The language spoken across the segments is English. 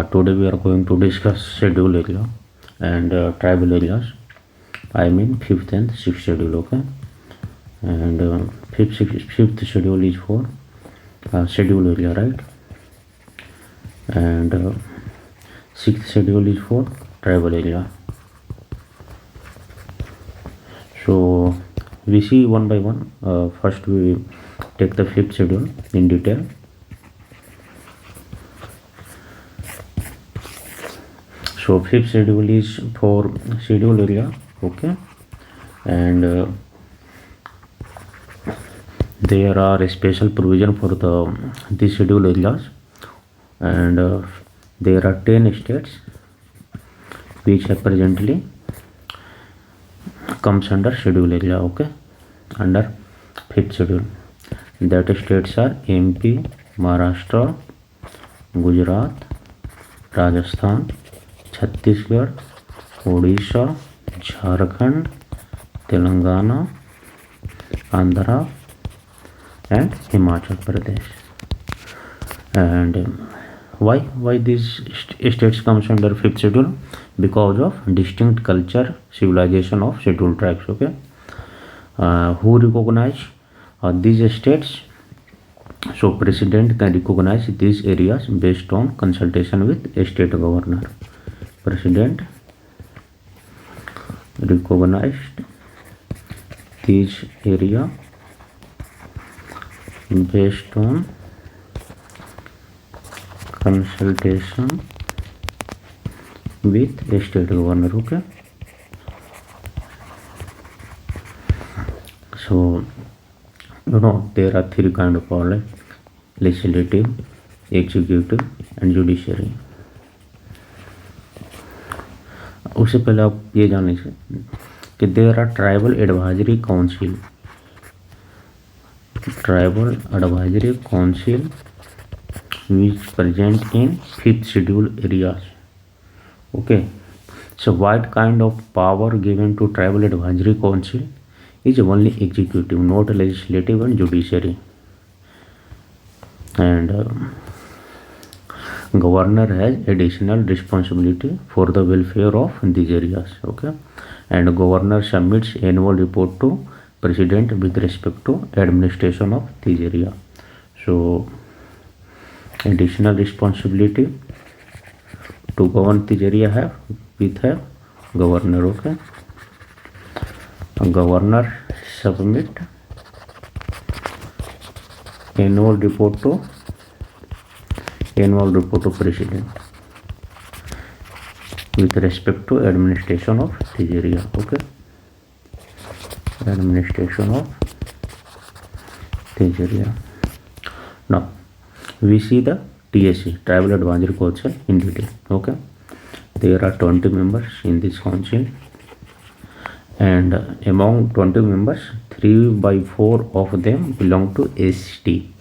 Today we are going to discuss schedule area and tribal areas. I mean fifth and sixth schedule, okay? And fifth schedule is for schedule area, right? And sixth schedule is for tribal area. So we see one by one. First we take the fifth schedule in detail. So fifth schedule is for schedule area, okay? And there are a special provision for these schedule areas, and there are 10 states which have presently comes under schedule area, okay, under fifth schedule. That states are MP, Maharashtra, Gujarat, Rajasthan, Chhattisgarh, Odisha, Jharkhand, Telangana, Andhra and Himachal Pradesh. And why these states comes under fifth schedule? Because of distinct culture, civilization of scheduled tribes, okay? Who recognize these states? So president can recognize these areas based on consultation with a state governor. President recognized these area based on consultation with a state governor, okay? So there are three kind of power, like legislative, executive and judiciary. उससे पहले आप ये जान लीजिए कि there are tribal advisory council which present in fifth schedule areas, okay? So what kind of power given to tribal advisory council is only executive, not legislative and judiciary. And governor has additional responsibility for the welfare of these areas, okay? And governor submits annual report to president with respect to administration of this area. So additional responsibility to govern this area have governor, okay? A governor submit annual report to president with respect to administration of this area, okay? Administration of this area. Now we see the TSC, Tribal Advisory Council, in detail, okay? There are 20 members in this council, and among 20 members 3/4 of them belong to ST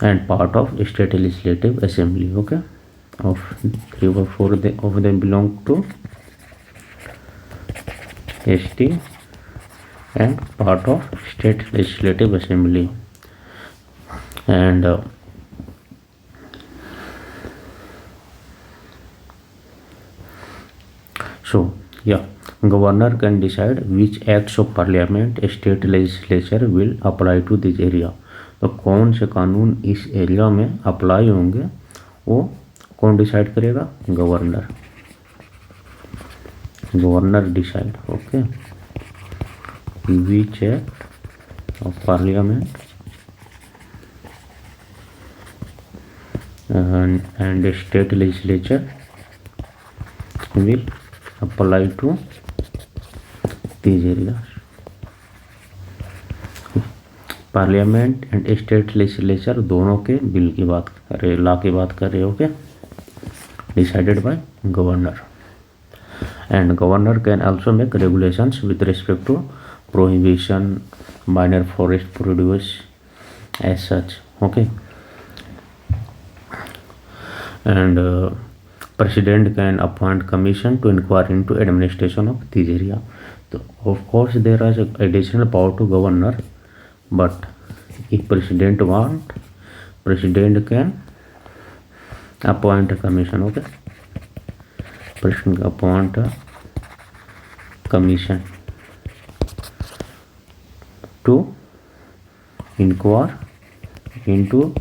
and part of state legislative assembly, okay? Of 3/4 of them belong to ST and part of state legislative assembly. And so governor can decide which acts of parliament state legislature will apply to this area. तो कौन से कानून इस area में apply होंगे वो कौन decide करेगा? Governor decide, okay? which act of parliament and state legislature will apply to these areas. Parliament and state legislature दोनों के बिल की बात कर रहे, लॉ की बात कर रहे, okay? Decided by governor. And governor can also make regulations with respect to prohibition, minor forest produce as such, okay? And president can appoint commission to inquire into administration of this area. So of course there is additional power to governor, but if president want, president can appoint commission, okay, प्रश्न का appoint commission to inquire into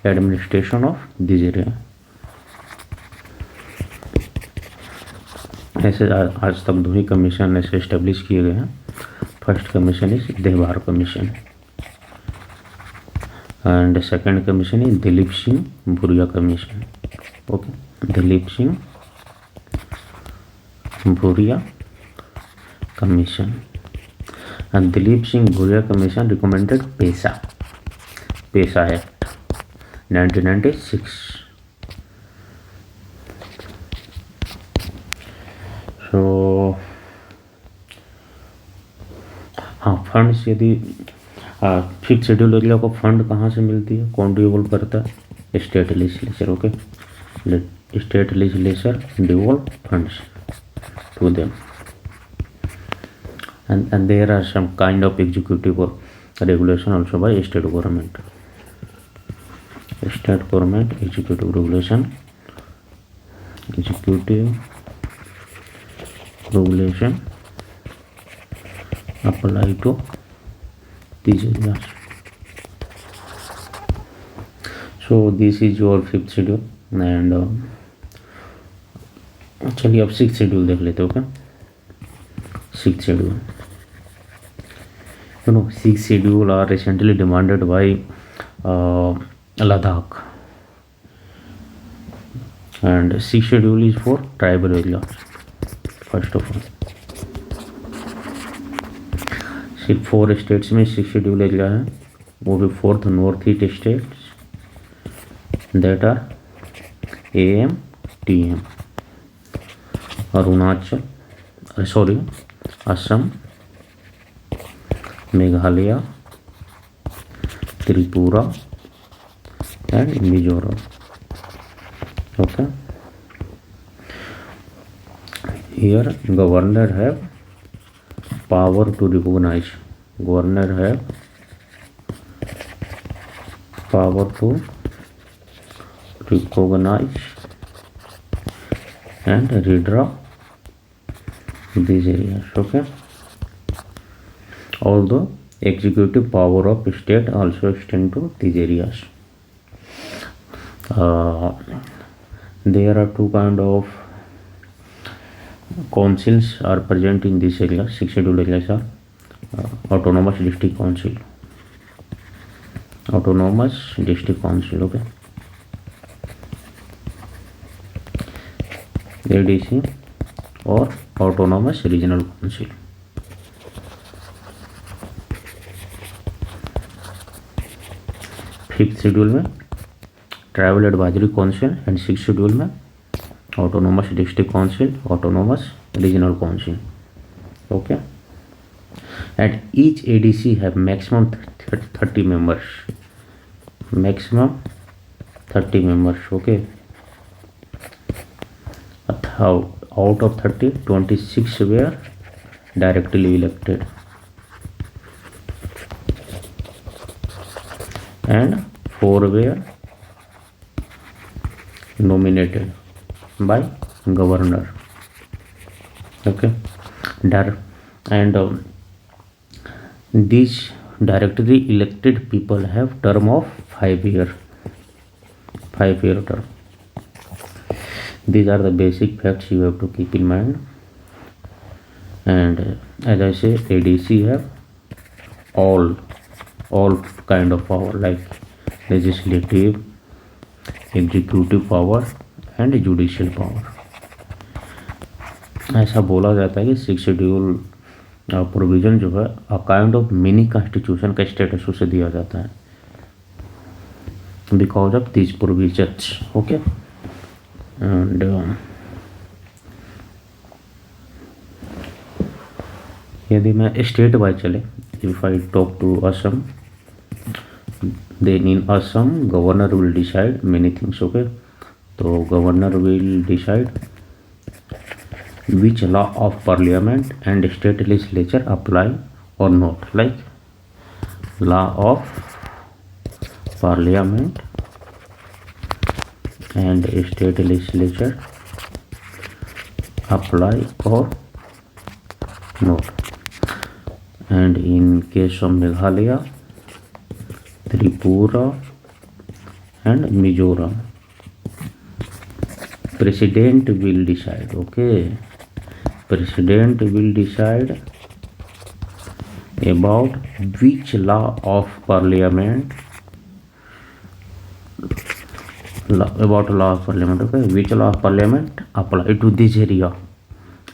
administration of this area. ऐसे आज तक 2 ही commission ऐसे establish किए गए हैं। First commission is Dehwar commission and second commission is Dilip Singh Bhuria commission, okay, Dilip Singh Bhuria commission and Dilip Singh Bhuria Commission recommended PESA Act 1996. So हाँ, funds यदि 5th schedule area को फंड कहाँ से मिलती है, कौन डिवोल्व करता है, state legislature, okay, state legislature devolve funds to them and there are some kind of executive or regulation also by state government executive regulation apply to these areas. So this is your 5th schedule and चलिए अब 6th schedule देख लेते हो क्या। 6th schedule, you know, 6th schedule are recently demanded by Ladakh and 6th schedule is for tribal areas. First of all, सिर्फ 4 states में 6th schedule area है, वो भी 4th north east states that are AM TM, Assam, Meghalaya, Tripura and Mizoram, okay. Here governor have power to recognise, governor have power to recognise and redraw these areas, okay. Although executive power of state also extend to these areas. There are 2 kind of councils are present in this area. 6 scheduled areas are autonomous district council, okay, ADC और autonomous regional council. Fifth schedule में tribal advisory council and 6th schedule में autonomous district council, autonomous regional council, okay. And each ADC have maximum 30 members, maximum 30 members, okay. Out of 30, 26 were directly elected and 4 were nominated by governor, okay. And these directly elected people have term of 5 year term. These are the basic facts you have to keep in mind. And as I say, ADC have all kind of power like legislative, executive power and judicial power. ऐसा बोला जाता है कि 6th schedule provision जो है a kind of mini constitution का status उसे दिया जाता है because of this provisions, okay. And यदि मैं स्टेट वाइज चले, if I talk to Assam, then in Assam governor will decide many things, okay. तो governor will decide which law of parliament and state legislature apply or not, like law of parliament and state legislature apply or not. And in case of Meghalaya, Tripura and Mizoram, president will decide. Okay, president will decide about which law of parliament, okay, which law of parliament apply to this area,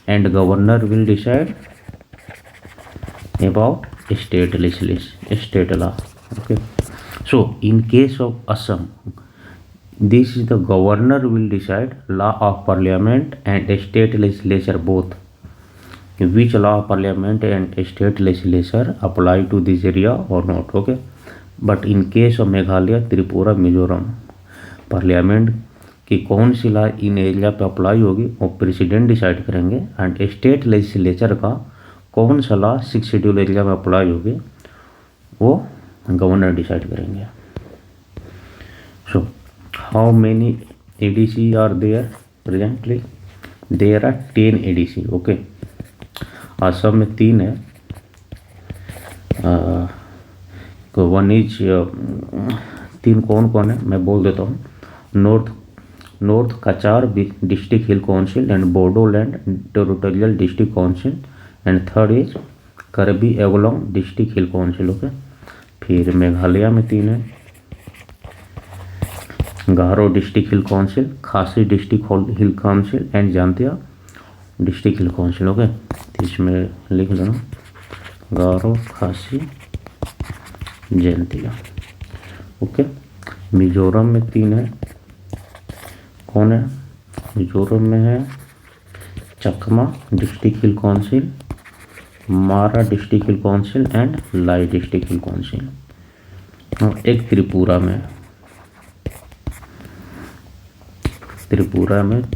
and governor will decide about state legislation, state law. Okay, so in case of Assam, this is the governor will decide law of parliament and state legislature both, which law of parliament and state legislature apply to this area or not. Okay, but in case of Meghalaya, Tripura, Mizoram, parliament की कौन सी law इन area पे apply होगी वो president decide करेंगे, and state legislature का कौन सा लॉ 6 शेड्यूल एरिया में अप्लाई होगी वो गवर्नर डिसाइड करेंगे. So how many ADC are there presently? There are 10 ADC. Okay, Assam में 3 है. वन इज 3 कौन कौन है मैं बोल देता हूँ. North Cachar district hill council and Bodoland territorial district council, and third is Karbi Anglong district hill council. Okay, फिर मेघालय में 3 है. Garo district hill council, Khasi district hill council and Jaintia district hill council. Okay, इसमें लिख लेना गारो, खासी, जैंतिया. ओके, मिजोरम में 3 है. कौन है? मिजोरम में है Chakma district hill council, Mara district hill council and Lai district hill council. और एक त्रिपुरा में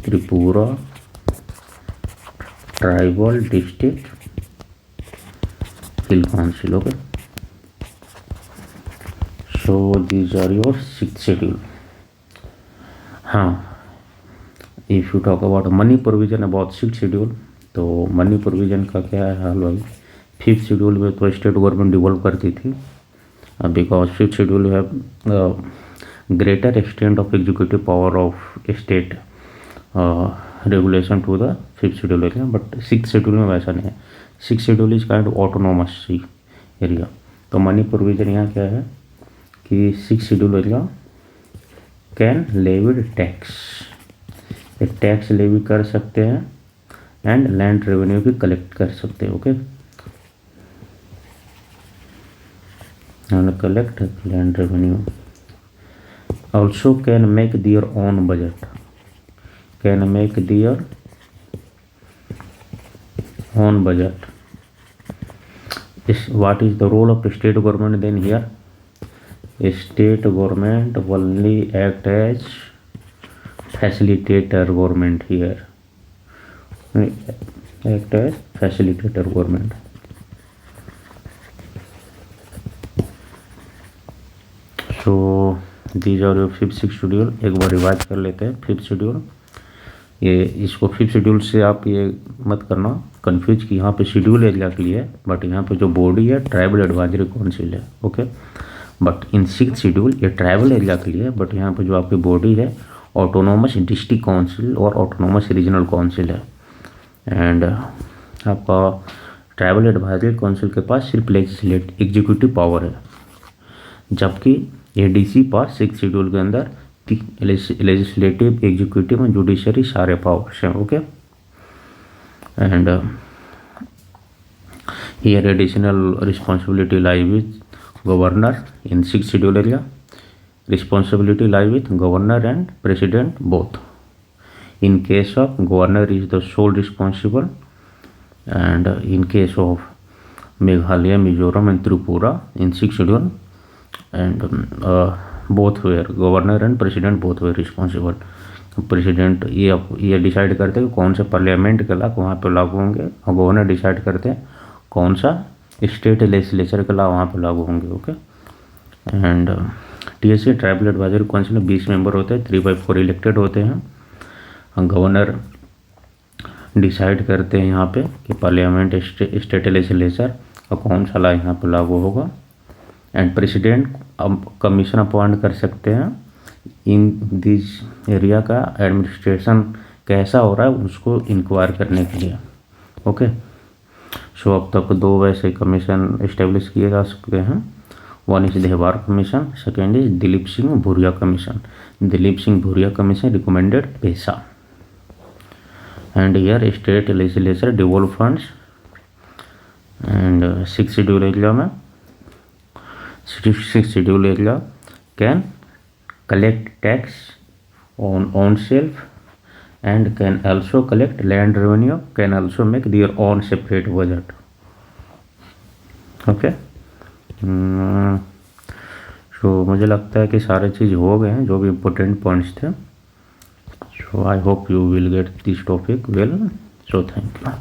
Tripura tribal district hill council. Okay, so these are your 6th schedule. हाँ, if you talk about money provision about 6th schedule, तो मनी प्रोविजन का क्या है हाल भाई? 5th schedule में तो स्टेट गवर्नमेंट डिवॉल्व करती थी, because 5th schedule have greater extent of executive power of state regulation to the 5th schedule area. But 6th schedule में वैसा नहीं है. 6th schedule is kind autonomous area. तो money provision यहाँ क्या है कि 6th schedule area can levy tax, tax levy कर सकते हैं एंड लैंड रेवेन्यू भी कलेक्ट कर सकते हैं. Okay, and collect land revenue. Also can make their own budget, can make their own budget. What is the role of state government then here? State government only act as facilitator government here. Act as facilitator government. So these are your 5th 6th schedule. एक बार revise कर लेते हैं 5th schedule. ये इसको 5th schedule से आप ये मत करना कंफ्यूज कि यहाँ पे शेड्यूल एरिया के लिए है, बट यहाँ पे जो बॉडी है ट्राइबल एडवाइजरी काउंसिल है. Okay, but in 6th schedule ये ट्राइबल एरिया के लिए है, बट यहाँ पे जो आपकी बॉडी है ऑटोनोमस डिस्ट्रिक्ट काउंसिल और ऑटोनोमस रीजनल काउंसिल है. एंड आपका ट्राइबल एडवाइजरी काउंसिल के पास सिर्फ एग्जीक्यूटिव पावर है, जबकि एडीसी पास 6th शेड्यूल के अंदर लेजिस्लेटिव, एग्जीक्यूटिव एंड जुडिशरी सारे पावर्स हैं. Okay, and here additional responsibility lie with governor in 6th schedule area. Responsibility lie with governor and president both. In case of governor is the sole responsible, and in case of Meghalaya, Mizoram and Tripura in 6th schedule, and both were governor and president both were responsible. President ये decide करते हैं कौन से parliament के law वहाँ पे लागू होंगे, और गवर्नर डिसाइड करते हैं कौन सा स्टेट लेजिस्लेचर के लॉ वहाँ पे लागू होंगे. Okay, and TSC tribal advisory council में 20 मेंबर होते हैं, 3/4 इलेक्टेड होते हैं। गवर्नर डिसाइड करते हैं यहाँ पे कि पार्लियामेंट स्टेट लेजिस्लेचर का कौन सा ला यहाँ पर लागू होगा। एंड प्रेसिडेंट कमीशन अपॉइंट कर सकते हैं इन दिस एरिया का एडमिनिस्ट्रेशन कैसा हो रहा है उसको इंक्वायर करने के लिए। ओके, सो अब तक 2 वैसे कमीशन इस्टेब्लिश किए जा चुके हैं। One is Dehwar commission, second is Dilip Singh Bhuria commission. Dilip Singh Bhuria commission recommended पैसा and here state legislature devolve funds and 6 schedule area में 6 schedule area can collect tax on own self and can also collect land revenue, can also make their own separate budget. Okay, so मुझे लगता है कि सारे चीज़ हो गए हैं जो भी इम्पोर्टेंट पॉइंट्स थे। So I hope you will get this topic well. So thank you.